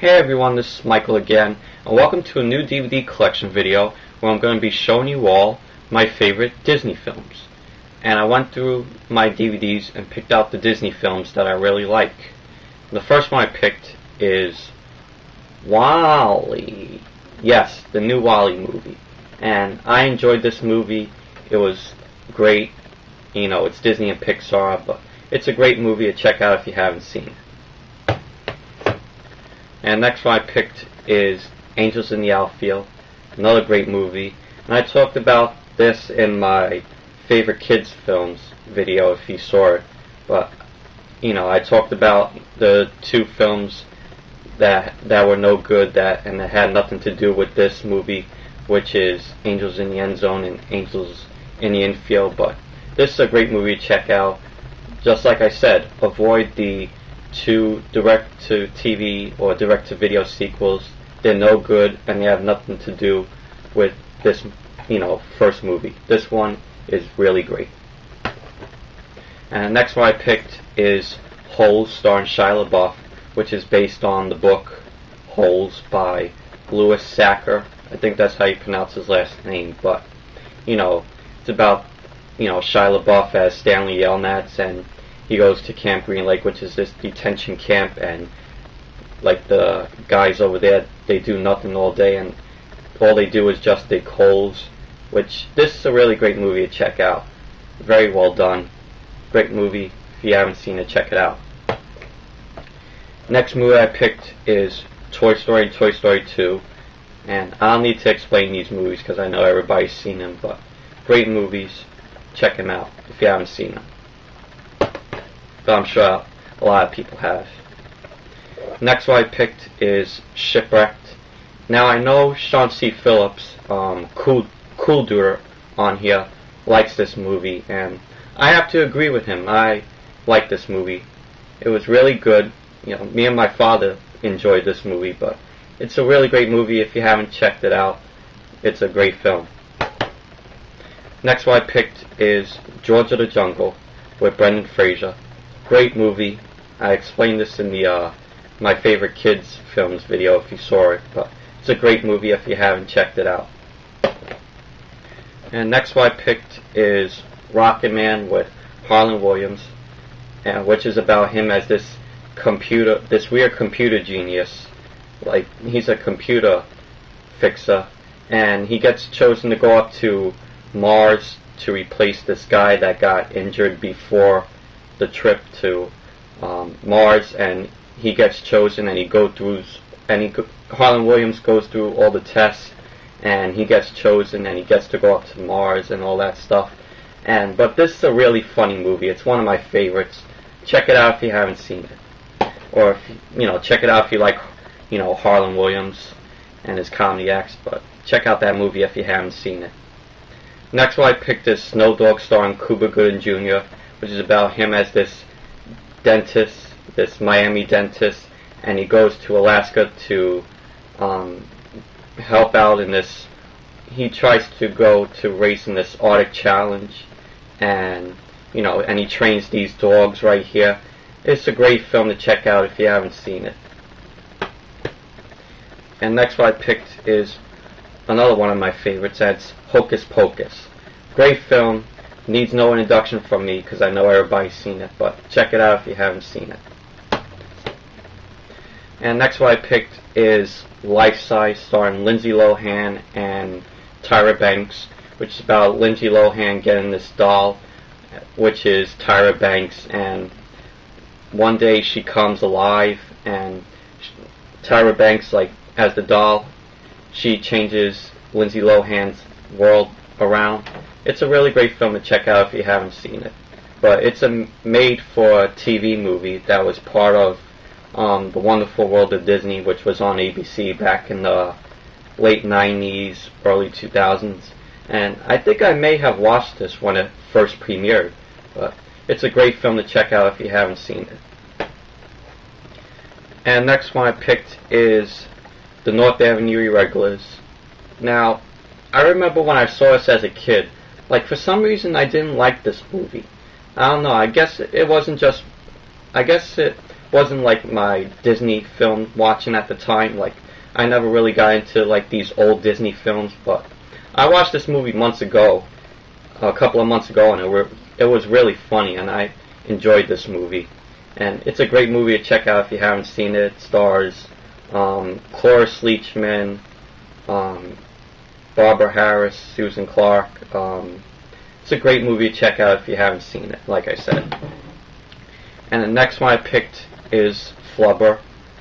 Hey everyone, this is Michael again, and welcome to a new DVD collection video where I'm going to be showing you all my favorite Disney films. And I went through my DVDs and picked out the Disney films that I really like. The first one I picked is WALL-E. Yes, the new WALL-E movie. And I enjoyed this movie. It was great. You know, it's Disney and Pixar, but it's a great movie to check out if you haven't seen it. And next one I picked is In The Outfield, another great movie. And I talked about this in my favorite kids films video if you saw it. But, you know, I talked about the two films that were no good and that had nothing to do with this movie, which is Angels in the End Zone and Angels in the Infield. But this is a great movie to check out. Just like I said, avoid the two direct-to-TV or direct-to-video sequels. They're no good and they have nothing to do with this, first movie. This one is really great. And the next one I picked is Holes, starring Shia LaBeouf, which is based on the book Holes by Louis Sachar. I think that's how you pronounce his last name, but, it's about, Shia LaBeouf as Stanley Yelnats, and he goes to Camp Green Lake, which is this detention camp, and like the guys over there, they do nothing all day, and all they do is just dig holes, which this is a really great movie to check out. Very well done. Great movie. If you haven't seen it, check it out. Next movie I picked is Toy Story and Toy Story 2, and I don't need to explain these movies because I know everybody's seen them, but great movies. Check them out if you haven't seen them. But I'm sure a lot of people have. Next one I picked is Shipwrecked. Now I know Sean C. Phillips, Cool Duder on here, likes this movie, and I have to agree with him. I like this movie. It was really good. Me and my father enjoyed this movie, but it's a really great movie if you haven't checked it out. It's a great film. Next one I picked is George of the Jungle with Brendan Fraser. Great movie. I explained this in the my favorite kids films video if you saw it, but it's a great movie if you haven't checked it out. And next one I picked is Rocketman with Harlan Williams, which is about him as this weird computer genius. Like, he's a computer fixer, and he gets chosen to go up to Mars to replace this guy that got injured before the trip to Mars, and he gets chosen, and Harlan Williams goes through all the tests, and he gets chosen, and he gets to go up to Mars and all that stuff. But this is a really funny movie. It's one of my favorites. Check it out if you haven't seen it, or if check it out if you like Harlan Williams and his comedy acts. But check out that movie if you haven't seen it. Next one I picked is Snow Dog, starring Cuba Gooding Jr., which is about him as this dentist, this Miami dentist, and he goes to Alaska to help out in this. He tries to go to race in this Arctic Challenge, and and he trains these dogs right here. It's a great film to check out if you haven't seen it. And next one I picked is another one of my favorites. That's Hocus Pocus. Great film. Needs no introduction from me because I know everybody's seen it, but check it out if you haven't seen it. And next one I picked is Life Size, starring Lindsay Lohan and Tyra Banks, which is about Lindsay Lohan getting this doll, which is Tyra Banks, and one day she comes alive, and Tyra Banks, as the doll, she changes Lindsay Lohan's world around. It's a really great film to check out if you haven't seen it. But it's a made-for-TV movie that was part of The Wonderful World of Disney, which was on ABC back in the late 90s, early 2000s. And I think I may have watched this when it first premiered. But it's a great film to check out if you haven't seen it. And next one I picked is The North Avenue Irregulars. Now, I remember when I saw this as a kid, for some reason I didn't like this movie. I don't know, I guess it wasn't just I guess it wasn't like my Disney film watching at the time. Like, I never really got into like these old Disney films, but I watched this movie a couple of months ago, and it was really funny, and I enjoyed this movie. And it's a great movie to check out if you haven't seen it. It stars Cloris Leachman, Barbara Harris, Susan Clark. It's a great movie to check out if you haven't seen it, like I said. And the next one I picked is Flubber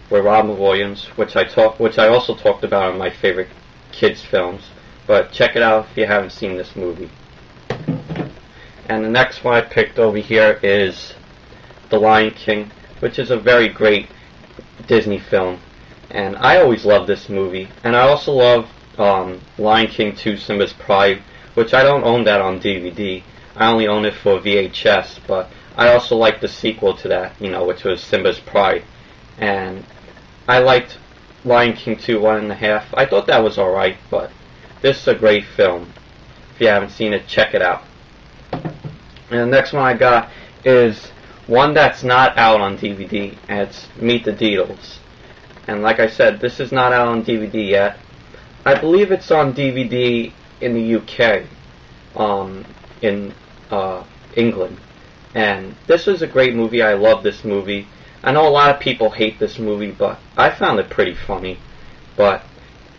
with Robin Williams, which I also talked about in my favorite kids films. But check it out if you haven't seen this movie. And the next one I picked over here is The Lion King, which is a very great Disney film. And I always loved this movie. And I also love Lion King 2 Simba's Pride, which I don't own that on DVD. I only own it for VHS, but I also like the sequel to that, which was Simba's Pride. And I liked Lion King 2 1.5. I thought that was alright, but this is a great film. If you haven't seen it, check it out. And the next one I got is one that's not out on DVD, and it's Meet the Deedles. And like I said, this is not out on DVD yet. I believe it's on DVD in the UK, in England. And this is a great movie. I love this movie. I know a lot of people hate this movie, but I found it pretty funny. But,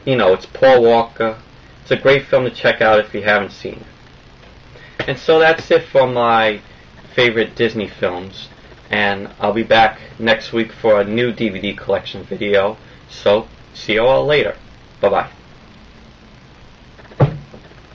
it's Paul Walker. It's a great film to check out if you haven't seen it. And so that's it for my favorite Disney films. And I'll be back next week for a new DVD collection video. So, see you all later. Bye-bye.